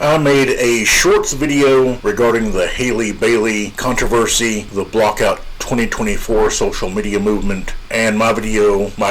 I made a shorts video regarding the Haleyy Baylee controversy, the blockout 2024 social media movement, and my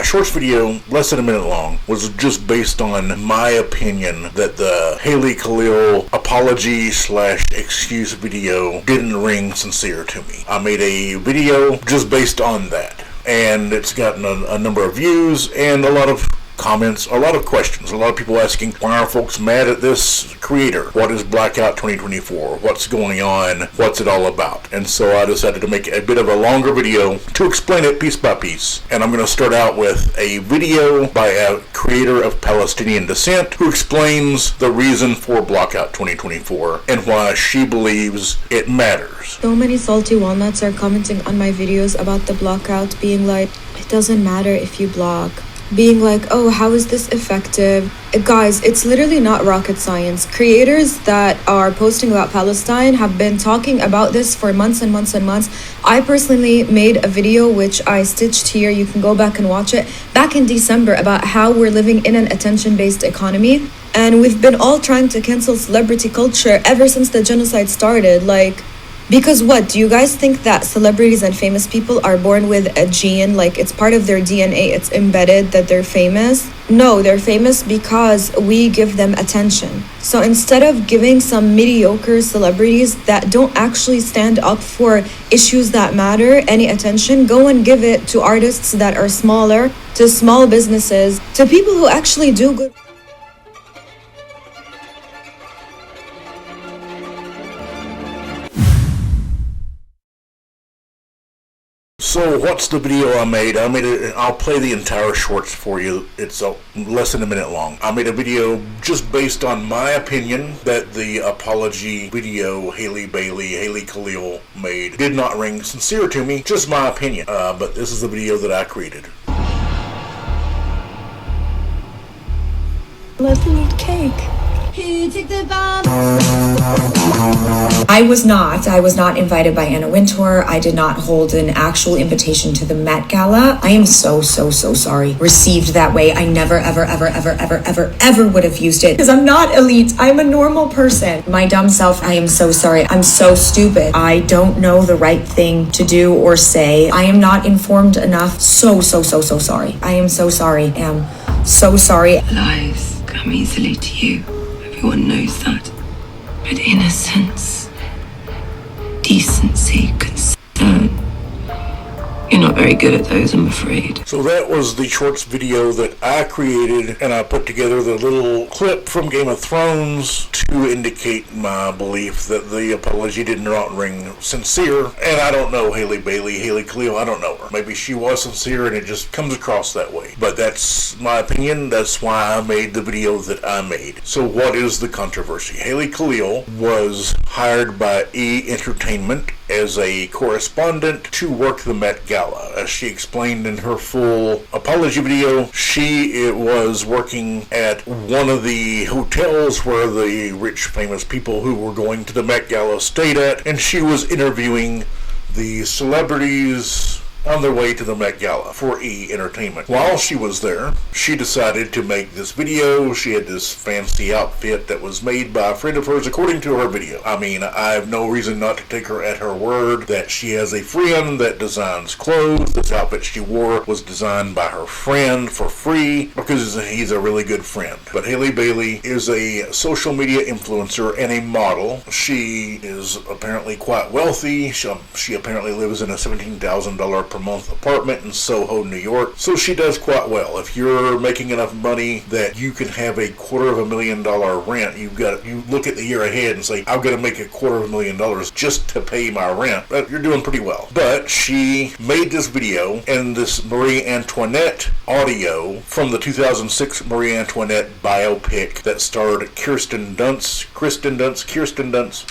shorts video, less than a minute long, was just based on my opinion that the Haley Kalil apology / excuse video didn't ring sincere to me. I made a video just based on that, and it's gotten a number of views and a lot of comments, a lot of questions, a lot of people asking, why are folks mad at this creator? What is Blackout 2024? What's going on? What's it all about? And so I decided to make a bit of a longer video to explain it piece by piece. And I'm going to start out with a video by a creator of Palestinian descent who explains the reason for Blackout 2024 and why she believes it matters. So many salty walnuts are commenting on my videos about the blockout, being like, it doesn't matter if you block. Being like, oh, how is this effective? Guys, it's literally not rocket science. Creators that are posting about Palestine have been talking about this for months and months and months. I personally made a video, which I stitched here. You can go back and watch it, back in December, about how we're living in an attention-based economy. And we've been all trying to cancel celebrity culture ever since the genocide started. Because what, do you guys think that celebrities and famous people are born with a gene, like it's part of their DNA, it's embedded that they're famous? No, they're famous because we give them attention. So instead of giving some mediocre celebrities that don't actually stand up for issues that matter any attention, go and give it to artists that are smaller, to small businesses, to people who actually do good. So what's the video I made? I'll play the entire shorts for you. It's less than a minute long. I made a video just based on my opinion that the apology video Haleyy Baylee, Haley Kalil made did not ring sincere to me. Just my opinion. But this is the video that I created. Let them eat cake. I was not invited by Anna Wintour. I did not hold an actual invitation to the Met Gala. I am so sorry. Received that way. I never, ever would have used it because I'm not elite. I'm a normal person. My dumb self, I am so sorry. I'm so stupid. I don't know the right thing to do or say. I am not informed enough. So sorry. I am so sorry. I am so sorry. Lies come easily to you. Everyone knows that. But innocence, decency, concern, you're not very good at those, I'm afraid. So that was the shorts video that I created, and I put together the little clip from Game of Thrones to indicate my belief that the apology did not ring sincere. And I don't know Haley Baylee, Haley Kalil, I don't know her. Maybe she was sincere and it just comes across that way. But that's my opinion. That's why I made the video that I made. So what is the controversy? Haley Kalil was hired by E! Entertainment as a correspondent to work the Met Gala. As she explained in her full apology video, she was working at one of the hotels where the rich famous people who were going to the Met Gala stayed at, and she was interviewing the celebrities on their way to the Met Gala for E! Entertainment. While she was there, she decided to make this video. She had this fancy outfit that was made by a friend of hers, according to her video. I mean, I have no reason not to take her at her word that she has a friend that designs clothes. This outfit she wore was designed by her friend for free because he's a really good friend. But Haley Baylee is a social media influencer and a model. She is apparently quite wealthy. She apparently lives in a $17,000 per month apartment in Soho, New York. So she does quite well. If you're making enough money that you can have a $250,000 rent, you look at the year ahead and say, I've got to make $250,000 just to pay my rent. But you're doing pretty well. But she made this video and this Marie Antoinette audio from the 2006 Marie Antoinette biopic that starred Kirsten Dunst,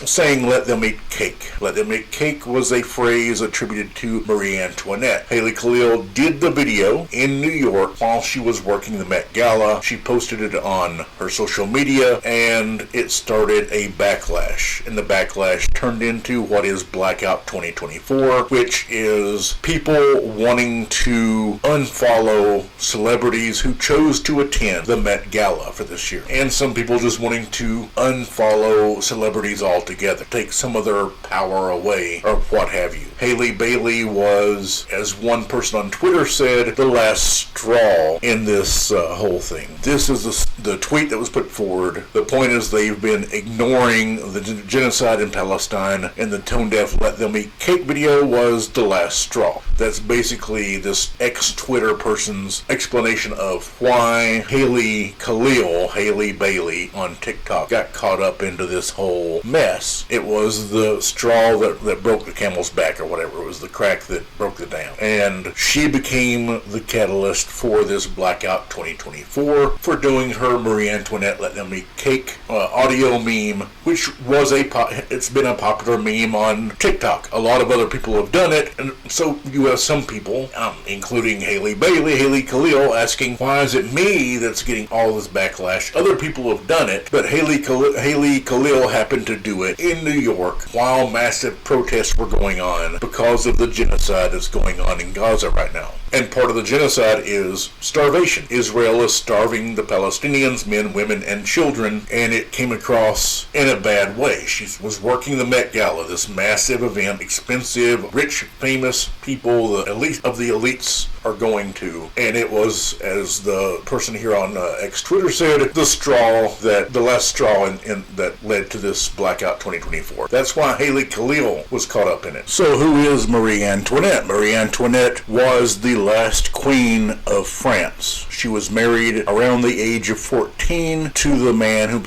saying, let them eat cake. Let them eat cake was a phrase attributed to Marie Antoinette. Antoinette. Haley Kalil did the video in New York while she was working the Met Gala. She posted it on her social media, and it started a backlash. And the backlash turned into what is Blackout 2024, which is people wanting to unfollow celebrities who chose to attend the Met Gala for this year. And some people just wanting to unfollow celebrities altogether, take some of their power away, or what have you. Haleyy Baylee was, as one person on Twitter said, the last straw in this whole thing. This is the tweet that was put forward. The point is they've been ignoring the genocide in Palestine, and the tone-deaf let them eat cake video was the last straw. That's basically this ex-Twitter person's explanation of why Haley Kalil, Haleyy Baylee on TikTok, got caught up into this whole mess. It was the straw that broke the camel's back, or whatever. It was the crack that broke the dam. And she became the catalyst for this Blackout 2024 for doing her Marie Antoinette Let Them Eat Cake audio meme, which was it's been a popular meme on TikTok. A lot of other people have done it, and so you have some people, including Haleyy Baylee, Haley Kalil, asking, why is it me that's getting all this backlash? Other people have done it, but Haley Kalil happened to do it in New York while massive protests were going on because of the genocide that's going on in Gaza right now. And part of the genocide is starvation. Israel is starving the Palestinians, men, women, and children, and it came across in a bad way. She was working the Met Gala, this massive event, expensive, rich, famous people, the elite of the elites are going to. And it was, as the person here on X-Twitter said, the last straw that led to this Blackout 2024. That's why Haley Kalil was caught up in it. So who is Marie Antoinette? Marie Antoinette was the last queen of France. She was married around the age of 14 to the man who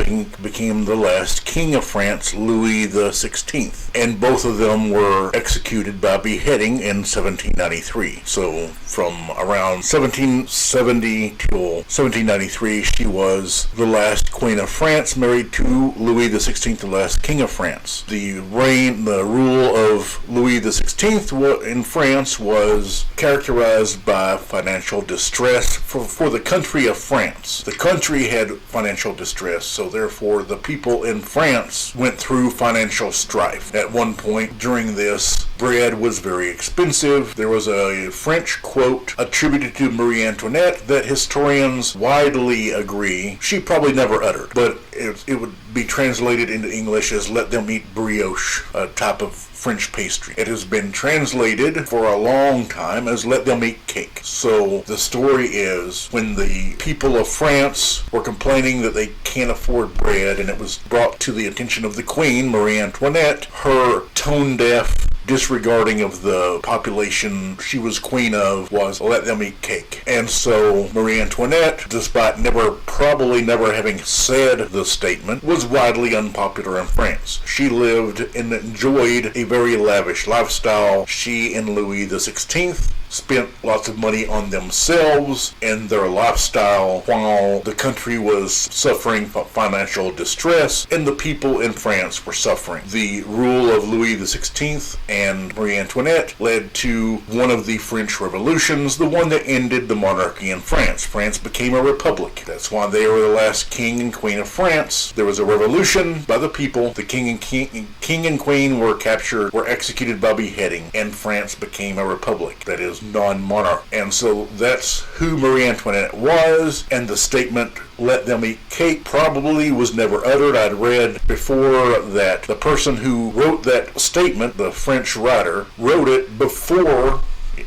became the last king of France, Louis XVI. And both of them were executed by beheading in 1793. So from around 1770 till 1793, she was the last queen of France, married to Louis XVI, the last king of France. The rule of Louis XVI in France was characterized by financial distress for the country of France. The country had financial distress, so therefore the people in France went through financial strife. At one point during this, bread was very expensive. There was a French quote attributed to Marie Antoinette that historians widely agree she probably never uttered, but it would be translated into English as "let them eat brioche," a type of French pastry. It has been translated for a long time as "let them eat cake." So the story is, when the people of France were complaining that they can't afford bread, and it was brought to the attention of the Queen, Marie Antoinette, her tone-deaf disregarding of the population she was queen of was "let them eat cake." And so Marie Antoinette, despite probably never having said the statement, was widely unpopular in France. She lived and enjoyed a very lavish lifestyle. She and Louis XVI spent lots of money on themselves and their lifestyle while the country was suffering financial distress and the people in France were suffering. The rule of Louis XVI and Marie Antoinette led to one of the French revolutions, the one that ended the monarchy in France. France became a republic. That's why they were the last king and queen of France. There was a revolution by the people. The king and queen were executed by beheading, and France became a republic. That is non-monarch. And so that's who Marie Antoinette was, and the statement "let them eat cake" probably was never uttered. I'd read before that the person who wrote that statement, the French writer, wrote it before,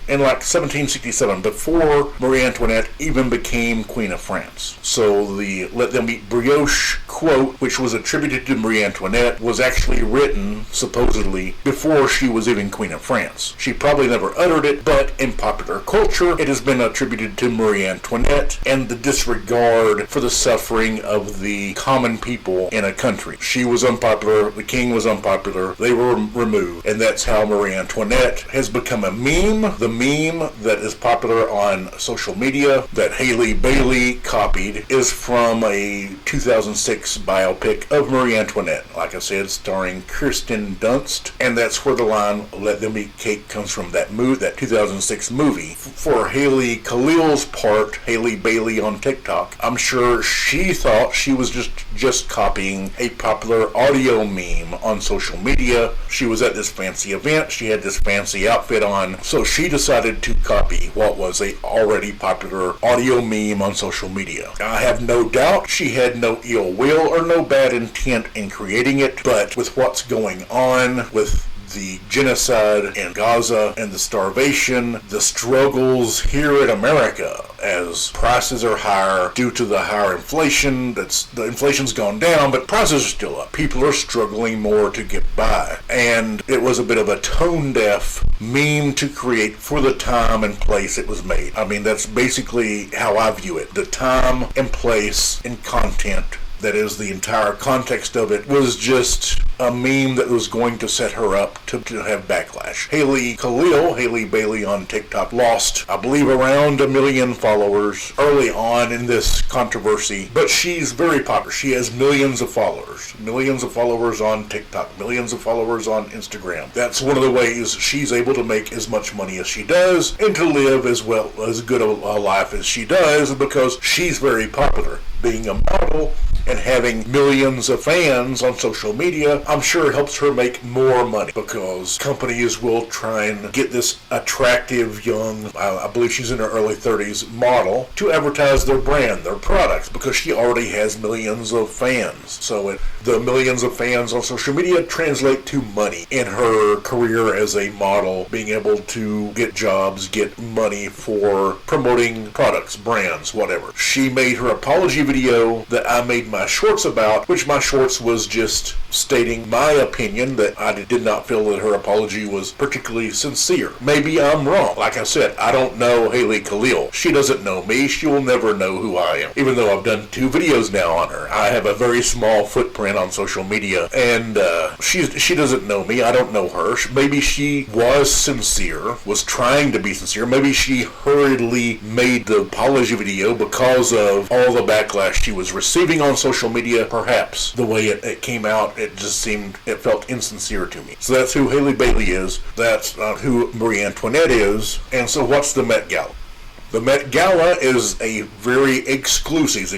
in like 1767, before Marie Antoinette even became Queen of France. So the "let them eat brioche" quote, which was attributed to Marie Antoinette, was actually written, supposedly, before she was even Queen of France. She probably never uttered it, but in popular culture, it has been attributed to Marie Antoinette and the disregard for the suffering of the common people in a country. She was unpopular, the king was unpopular, they were removed, and that's how Marie Antoinette has become a meme The meme that is popular on social media that Haleyy Baylee copied is from a 2006 biopic of Marie Antoinette, like I said, starring Kirsten Dunst, and that's where the line "Let them eat cake" comes from, that 2006 movie. For Haley Kalil's part, Haleyy Baylee on TikTok, I'm sure she thought she was just copying a popular audio meme on social media. She was at this fancy event, she had this fancy outfit on, so she decided to copy what was a already popular audio meme on social media. I have no doubt she had no ill will or no bad intent in creating it, but with what's going on with the genocide in Gaza and the starvation, the struggles here in America as prices are higher due to the higher inflation. The inflation's gone down, but prices are still up. People are struggling more to get by. And it was a bit of a tone-deaf meme to create for the time and place it was made. I mean, that's basically how I view it. The time and place and content, that is, the entire context of it, was just a meme that was going to set her up to have backlash. Haley Kalil, Haleyy Baylee on TikTok, lost, I believe, around 1 million followers early on in this controversy, but she's very popular. She has millions of followers on TikTok, millions of followers on Instagram. That's one of the ways she's able to make as much money as she does and to live as well as good a life as she does, because she's very popular. Being a model and having millions of fans on social media, I'm sure it helps her make more money, because companies will try and get this attractive young, I believe she's in her early 30s, model to advertise their brand, their products, because she already has millions of fans. So the millions of fans on social media translate to money in her career as a model, being able to get jobs, get money for promoting products, brands, whatever. She made her apology video that I made my shorts about, which my shorts was just stating my opinion that I did not feel that her apology was particularly sincere. Maybe I'm wrong. Like I said, I don't know Haley Kalil. She doesn't know me. She will never know who I am. Even though I've done 2 videos now on her. I have a very small footprint on social media, and she doesn't know me. I don't know her. Maybe she was sincere, was trying to be sincere. Maybe she hurriedly made the apology video because of all the backlash she was receiving on social media. Perhaps the way it came out, it felt insincere to me. So that's who Haleyy Baylee is. That's who Marie Antoinette is. And so what's the Met Gala? The Met Gala is a very exclusive,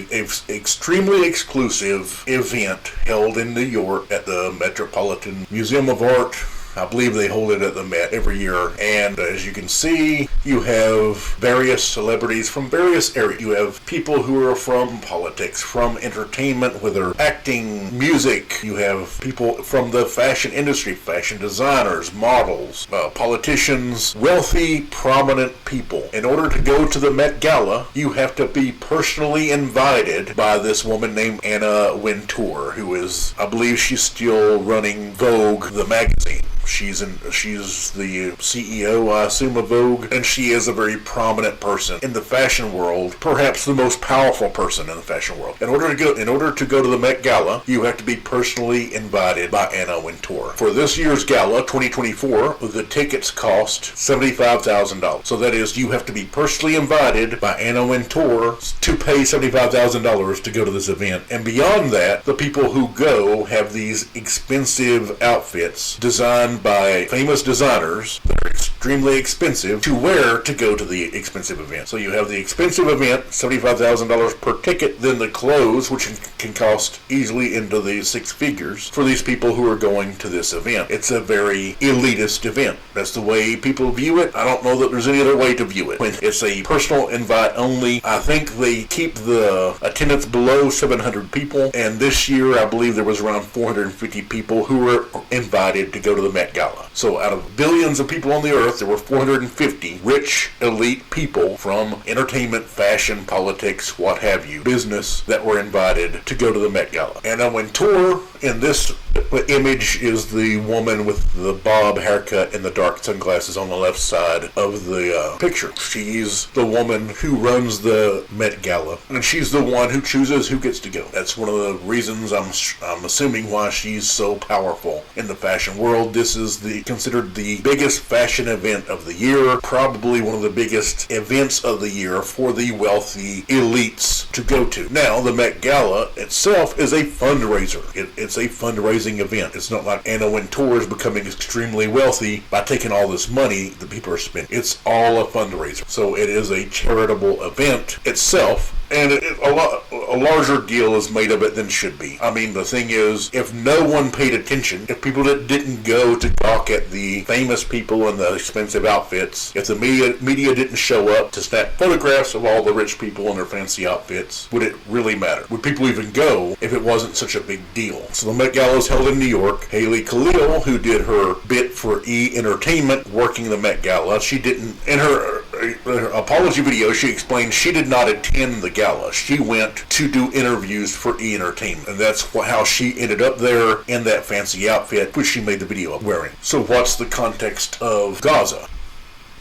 extremely exclusive event held in New York at the Metropolitan Museum of Art. I believe they hold it at the Met every year, and as you can see, you have various celebrities from various areas. You have people who are from politics, from entertainment, whether acting, music. You have people from the fashion industry, fashion designers, models, politicians, wealthy, prominent people. In order to go to the Met Gala, you have to be personally invited by this woman named Anna Wintour, who is, I believe she's still running Vogue, the magazine. She's the CEO, I assume, of Vogue, and she is a very prominent person in the fashion world, perhaps the most powerful person in the fashion world. In order to go to the Met Gala, you have to be personally invited by Anna Wintour. For this year's gala, 2024, the tickets cost $75,000. So that is, you have to be personally invited by Anna Wintour to pay $75,000 to go to this event. And beyond that, the people who go have these expensive outfits designed by famous designers that are extremely expensive to wear to go to the expensive event. So you have the expensive event, $75,000 per ticket, then the clothes, which can cost easily into the 6 figures for these people who are going to this event. It's a very elitist event. That's the way people view it. I don't know that there's any other way to view it. When it's a personal invite only, I think they keep the attendance below 700 people, and this year I believe there was around 450 people who were invited to go to the Met Gala. So out of billions of people on the earth, there were 450 rich, elite people from entertainment, fashion, politics, what have you, business, that were invited to go to the Met Gala. Anna Wintour, in this image, is the woman with the bob haircut and the dark sunglasses on the left side of the picture. She's the woman who runs the Met Gala, and she's the one who chooses who gets to go. That's one of the reasons I'm assuming why she's so powerful in the fashion world. This is considered the biggest fashion fashion event of the year, probably one of the biggest events of the year for the wealthy elites to go to. Now, the Met Gala itself is a fundraiser. It's a fundraising event. It's not like Anna Wintour is becoming extremely wealthy by taking all this money that people are spending. It's all a fundraiser. So it is a charitable event itself. And a larger deal is made of it than should be. I mean, the thing is, if no one paid attention, if people that didn't go to gawk at the famous people in the expensive outfits, if the media didn't show up to snap photographs of all the rich people in their fancy outfits, would it really matter? Would people even go if it wasn't such a big deal? So the Met Gala is held in New York. Haley Kalil, who did her bit for E! Entertainment working the Met Gala, she didn't, in her apology video, she explained she did not attend the gala. She went to do interviews for E! Entertainment, and that's how she ended up there in that fancy outfit, which she made the video of wearing. So what's the context of Gaza?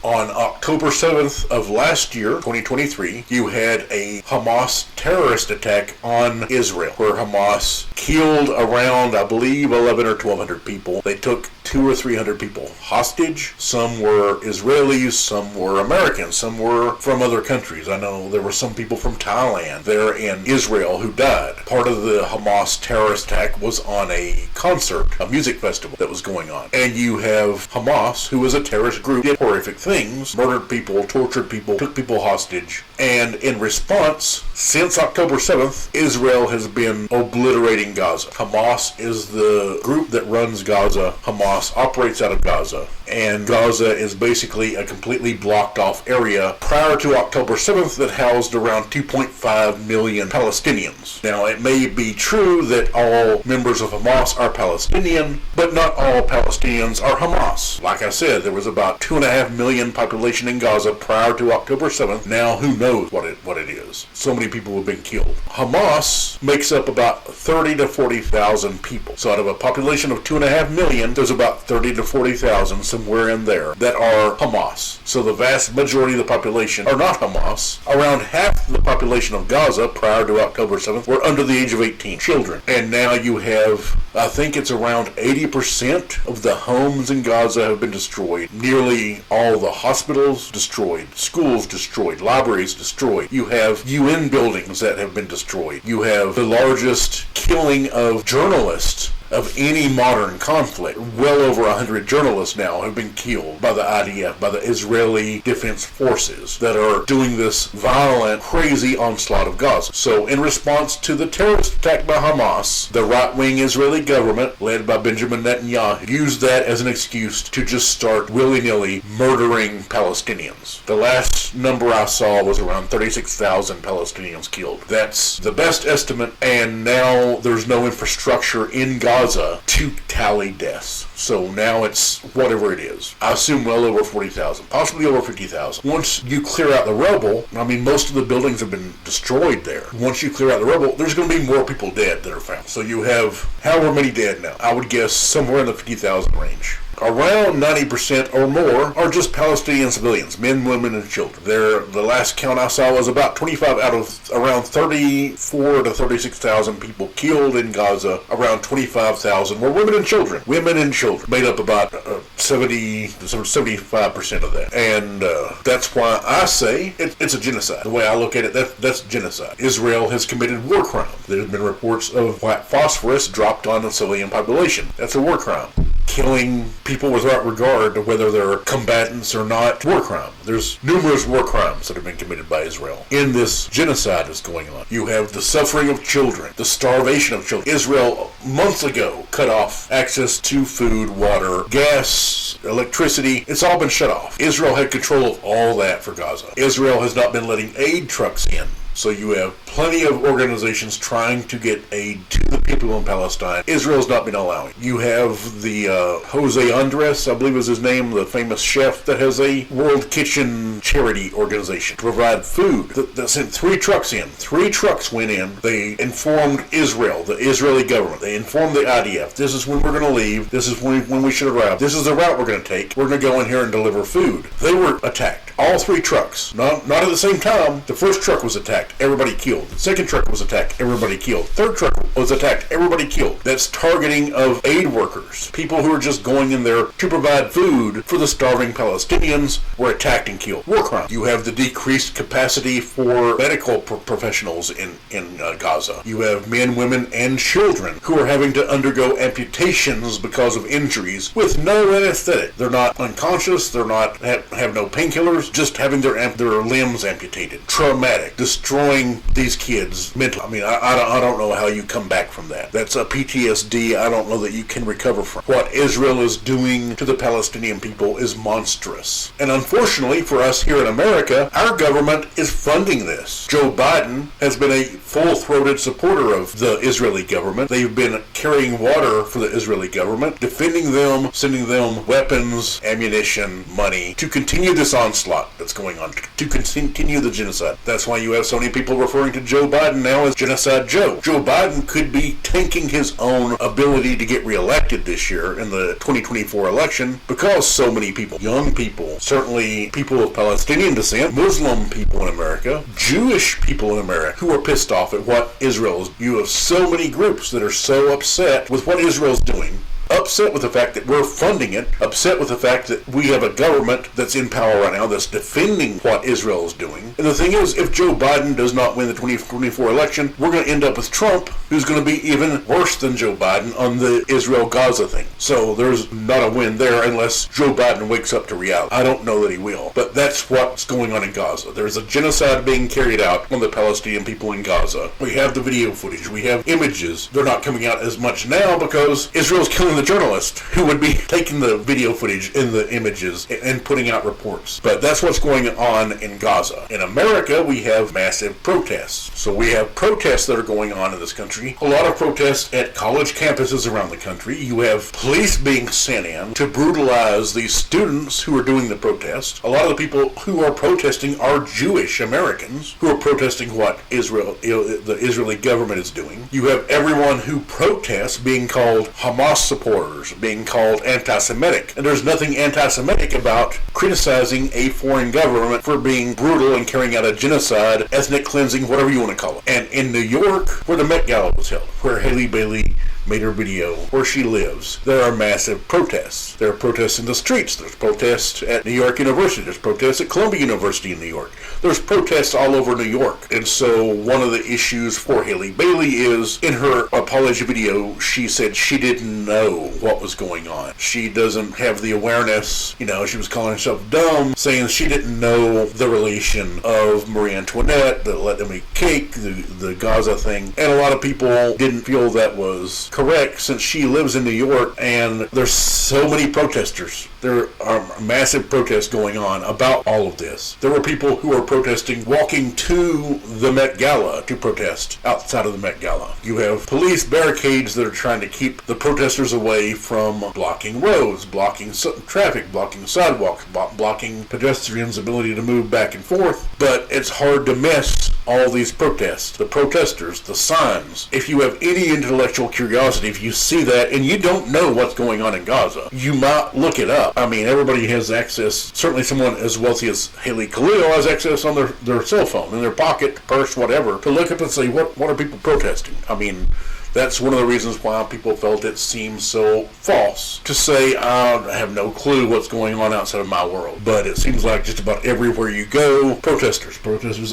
On October 7th of last year, 2023, you had a Hamas terrorist attack on Israel, where Hamas killed around, I believe, 1,100 or 1,200 people. They took 200 or 300 people hostage. Some were Israelis, some were Americans, some were from other countries. I know there were some people from Thailand there in Israel who died. Part of the Hamas terrorist attack was on a concert, a music festival that was going on. And you have Hamas, who is a terrorist group, did horrific things, murdered people, tortured people, took people hostage. And in response, since October 7th, Israel has been obliterating Gaza. Hamas is the group that runs Gaza. Hamas operates out of Gaza, and Gaza is basically a completely blocked off area prior to October 7th that housed around 2.5 million Palestinians. Now, it may be true that all members of Hamas are Palestinian, but not all Palestinians are Hamas. Like I said, there was about 2.5 million population in Gaza prior to October 7th. Now, who knows what it is? So many people have been killed. Hamas makes up about 30 to 40,000 people. So out of a population of 2.5 million, there's about 30 to 40,000, somewhere in there, that are Hamas. So the vast majority of the population are not Hamas. Around half the population of Gaza prior to October 7th were under the age of 18, children. And now you have, I think it's around 80% of the homes in Gaza have been destroyed. Nearly all the hospitals destroyed, schools destroyed, libraries destroyed. You have UN buildings that have been destroyed. You have the largest killing of journalists of any modern conflict. Well over 100 journalists now have been killed by the IDF, by the Israeli Defense Forces that are doing this violent, crazy onslaught of Gaza. So in response to the terrorist attack by Hamas, the right-wing Israeli government, led by Benjamin Netanyahu, used that as an excuse to just start willy-nilly murdering Palestinians. The last number I saw was around 36,000 Palestinians killed. That's the best estimate, and now there's no infrastructure in Gaza to tally deaths. So now it's whatever it is. I assume well over 40,000, possibly over 50,000. Once you clear out the rubble, I mean, most of the buildings have been destroyed there. Once you clear out the rubble, there's going to be more people dead that are found. So you have however many dead now. I would guess somewhere in the 50,000 range. Around 90% or more are just Palestinian civilians, men, women, and children. The last count I saw was about 25 out of around 34 to 36,000 people killed in Gaza. Around 25,000 were women and children. Women and children made up about 70 to 75% of that. And that's why I say it's a genocide. The way I look at it, that's genocide. Israel has committed war crimes. There have been reports of white phosphorus dropped on the civilian population. That's a war crime. Killing people without regard to whether they're combatants or not, war crime. There's numerous war crimes that have been committed by Israel in this genocide that's going on. You have the suffering of children, the starvation of children. Israel months ago cut off access to food, water, gas, electricity. It's all been shut off. Israel had control of all that for Gaza. Israel has not been letting aid trucks in. So you have plenty of organizations trying to get aid to the people in Palestine. Israel's not been allowing. You have the Jose Andres, I believe is his name, the famous chef that has a World Kitchen charity organization to provide food. That sent 3 trucks in. 3 trucks went in. They informed Israel, the Israeli government. They informed the IDF. This is when we're going to leave. This is when we should arrive. This is the route we're going to take. We're going to go in here and deliver food. They were attacked. All 3 trucks. Not at the same time. The first truck was attacked. attacked, everybody killed. Second truck was attacked, everybody killed. Third truck was attacked, everybody killed. That's targeting of aid workers. People who are just going in there to provide food for the starving Palestinians were attacked and killed. War crime. You have the decreased capacity for medical professionals in Gaza. You have men, women, and children who are having to undergo amputations because of injuries with no anesthetic. They're not unconscious, they're not have no painkillers, just having their limbs amputated. Traumatic. Destroying these kids mentally. I mean, I don't know how you come back from that. That's a PTSD I don't know that you can recover from. What Israel is doing to the Palestinian people is monstrous. And unfortunately for us here in America, our government is funding this. Joe Biden has been a full-throated supporter of the Israeli government. They've been carrying water for the Israeli government, defending them, sending them weapons, ammunition, money, to continue this onslaught that's going on, to continue the genocide. That's why you have so many people referring to Joe Biden now as Genocide Joe. Joe Biden could be tanking his own ability to get reelected this year in the 2024 election because so many people, young people, certainly people of Palestinian descent, Muslim people in America, Jewish people in America, who are pissed off at what Israel is. You have so many groups that are so upset with what Israel's doing, upset with the fact that we're funding it, upset with the fact that we have a government that's in power right now that's defending what Israel is doing. And the thing is, if Joe Biden does not win the 2024 election, we're going to end up with Trump, who's going to be even worse than Joe Biden on the Israel-Gaza thing. So there's not a win there unless Joe Biden wakes up to reality. I don't know that he will, but that's what's going on in Gaza. There's a genocide being carried out on the Palestinian people in Gaza. We have the video footage. We have images. They're not coming out as much now because Israel's killing the journalist who would be taking the video footage and the images and putting out reports. But that's what's going on in Gaza. In America, we have massive protests. So we have protests that are going on in this country. A lot of protests at college campuses around the country. You have police being sent in to brutalize these students who are doing the protest. A lot of the people who are protesting are Jewish Americans who are protesting what the Israeli government is doing. You have everyone who protests being called Hamas supporters, being called anti-Semitic. And there's nothing anti-Semitic about criticizing a foreign government for being brutal and carrying out a genocide, ethnic cleansing, whatever you want to call it. And in New York, where the Met Gala was held, where Haleyy Baylee made her video where she lives, there are massive protests. There are protests in the streets. There's protests at New York University. There's protests at Columbia University in New York. There's protests all over New York. And so one of the issues for Haleyy Baylee is, in her apology video, she said she didn't know what was going on. She doesn't have the awareness, she was calling herself dumb, saying she didn't know the relation of Marie Antoinette, the let them eat cake, the Gaza thing. And a lot of people didn't feel that was correct since she lives in New York and there's so many protesters. There are massive protests going on about all of this. There were people who are protesting, walking to the Met Gala to protest outside of the Met Gala. You have police barricades that are trying to keep the protesters away from blocking roads, blocking traffic, blocking sidewalks, blocking pedestrians' ability to move back and forth. But it's hard to miss all these protests, the protesters, the signs. If you have any intellectual curiosity, if you see that and you don't know what's going on in Gaza, you might look it up. I mean, everybody has access. Certainly someone as wealthy as Haley Kalil has access on their cell phone, in their pocket, purse, whatever, to look up and say, what are people protesting? I mean, that's one of the reasons why people felt it seemed so false to say, I have no clue what's going on outside of my world. But it seems like just about everywhere you go, protesters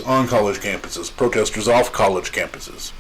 on college campuses, protesters off college campuses.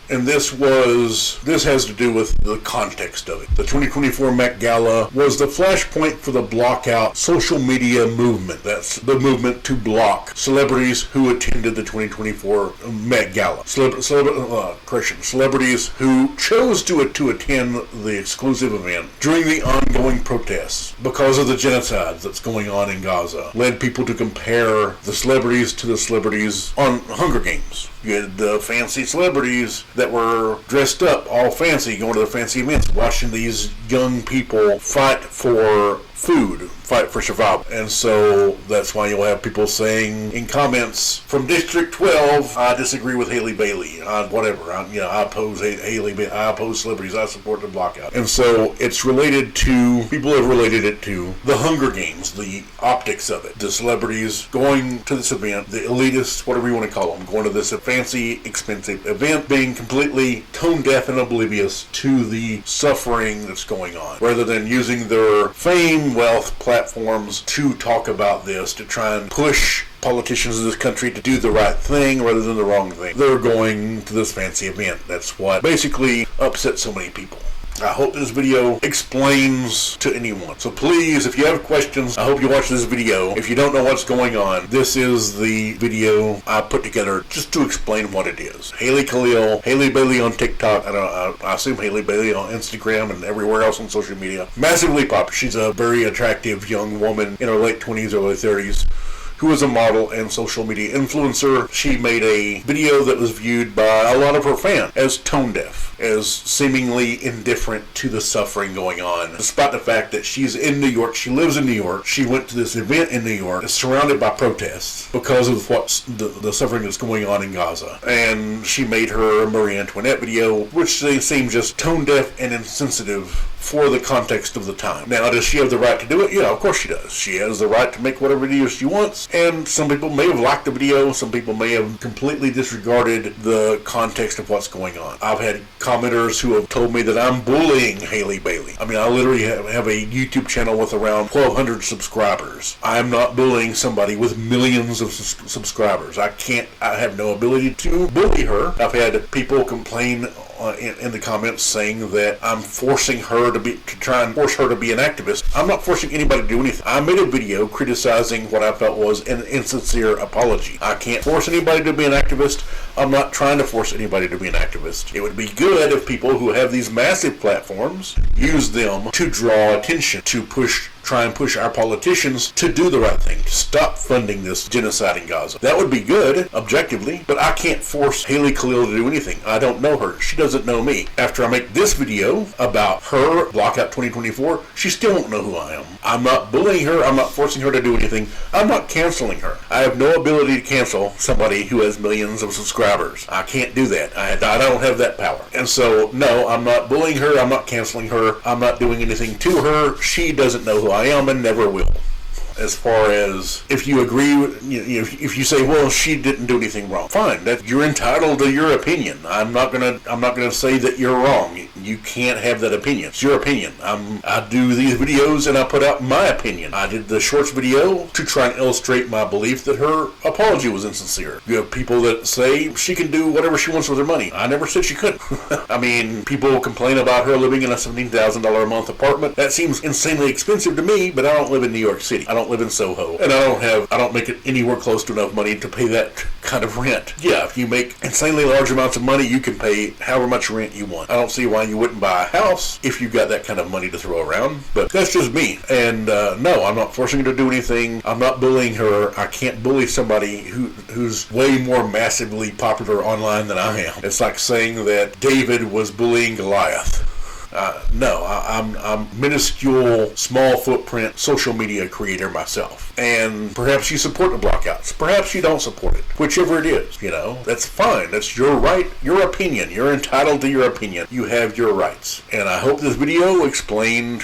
And this has to do with the context of it. The 2024 Met Gala was the flashpoint for the blockout social media movement. That's the movement to block celebrities who attended the 2024 Met Gala. Celebrities who chose to attend the exclusive event during the ongoing protests because of the genocide that's going on in Gaza led people to compare the celebrities to the celebrities on Hunger Games. You had the fancy celebrities that were dressed up all fancy, going to the fancy events, watching these young people fight for food, fight for survival. And so that's why you'll have people saying in comments from District 12, I disagree with Haleyy Baylee on whatever. I oppose Haleyy, I oppose celebrities, I support the blockout. And so it's related to, people have related it to the Hunger Games, the optics of it. The celebrities going to this event, the elitists, whatever you want to call them, going to this fancy, expensive event, being completely tone deaf and oblivious to the suffering that's going on, rather than using their fame, wealth, platforms to talk about this, to try and push politicians of this country to do the right thing rather than the wrong thing. They're going to this fancy event. That's what basically upset so many people. I hope this video explains to anyone. So please, if you have questions, I hope you watch this video. If you don't know what's going on, this is the video I put together just to explain what it is. Haley Kalil, Haley Baylee on TikTok, I assume Haley Baylee on Instagram and everywhere else on social media. Massively popular. She's a very attractive young woman in her late 20s, early 30s. Who is a model and social media influencer. She made a video that was viewed by a lot of her fans as tone deaf, as seemingly indifferent to the suffering going on, despite the fact that she's in New York, she lives in New York, she went to this event in New York, is surrounded by protests because of what's the suffering that's going on in Gaza. And she made her Marie Antoinette video, which they seem just tone deaf and insensitive for the context of the time. Now, does she have the right to do it? Yeah, of course she does. She has the right to make whatever video she wants, and some people may have liked the video, some people may have completely disregarded the context of what's going on. I've had commenters who have told me that I'm bullying Haleyy Baylee. I mean, I literally have a YouTube channel with around 1,200 subscribers. I'm not bullying somebody with millions of subscribers. I have no ability to bully her. I've had people complain in the comments saying that I'm forcing her to try and force her to be an activist. I'm not forcing anybody to do anything. I made a video criticizing what I felt was an insincere apology. I can't force anybody to be an activist. I'm not trying to force anybody to be an activist. It would be good if people who have these massive platforms use them to draw attention, to try and push our politicians to do the right thing, to stop funding this genocide in Gaza. That would be good, objectively, but I can't force Haley Kalil to do anything. I don't know her. She doesn't know me. After I make this video about her, Blockout 2024, she still won't know who I am. I'm not bullying her. I'm not forcing her to do anything. I'm not canceling her. I have no ability to cancel somebody who has millions of subscribers. I can't do that. I don't have that power. And so, no, I'm not bullying her. I'm not canceling her. I'm not doing anything to her. She doesn't know who I am and never will. As far as if you agree, if you say, well, she didn't do anything wrong, fine. That you're entitled to your opinion. I'm not gonna say that you're wrong. You can't have that opinion. It's your opinion. I do these videos and I put out my opinion. I did the shorts video to try and illustrate my belief that her apology was insincere. You have people that say she can do whatever she wants with her money. I never said she couldn't. I mean, people complain about her living in a $17,000 a month apartment. That seems insanely expensive to me, but I don't live in New York City. I don't live in Soho, and I don't make it anywhere close to enough money to pay that kind of rent. Yeah, if you make insanely large amounts of money, you can pay however much rent you want. I don't see why you wouldn't buy a house if you got that kind of money to throw around, but that's just me. And no, I'm not forcing her to do anything. I'm not bullying her. I can't bully somebody who's way more massively popular online than I am. It's like saying that David was bullying Goliath. No, I'm minuscule, small footprint social media creator myself. And perhaps you support the blockouts. Perhaps you don't support it. Whichever it is, that's fine. That's your right, your opinion. You're entitled to your opinion. You have your rights. And I hope this video explained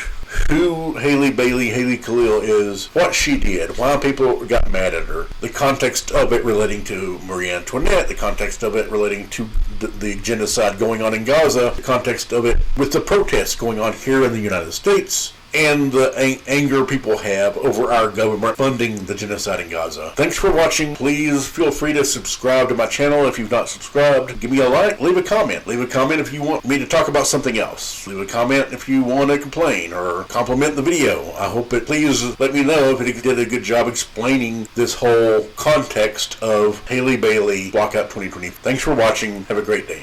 who Haleyy Baylee, Haley Kalil is, what she did, why people got mad at her, the context of it relating to Marie Antoinette, the context of it relating to the genocide going on in Gaza, the context of it with the protests going on here in the United States, and the anger people have over our government funding the genocide in Gaza. Thanks for watching. Please feel free to subscribe to my channel if you've not subscribed. Give me a like, leave a comment. Leave a comment if you want me to talk about something else. Leave a comment if you want to complain or compliment the video. I hope it, please let me know if it did a good job explaining this whole context of Haleyy Baylee Blockout 2020. Thanks for watching. Have a great day.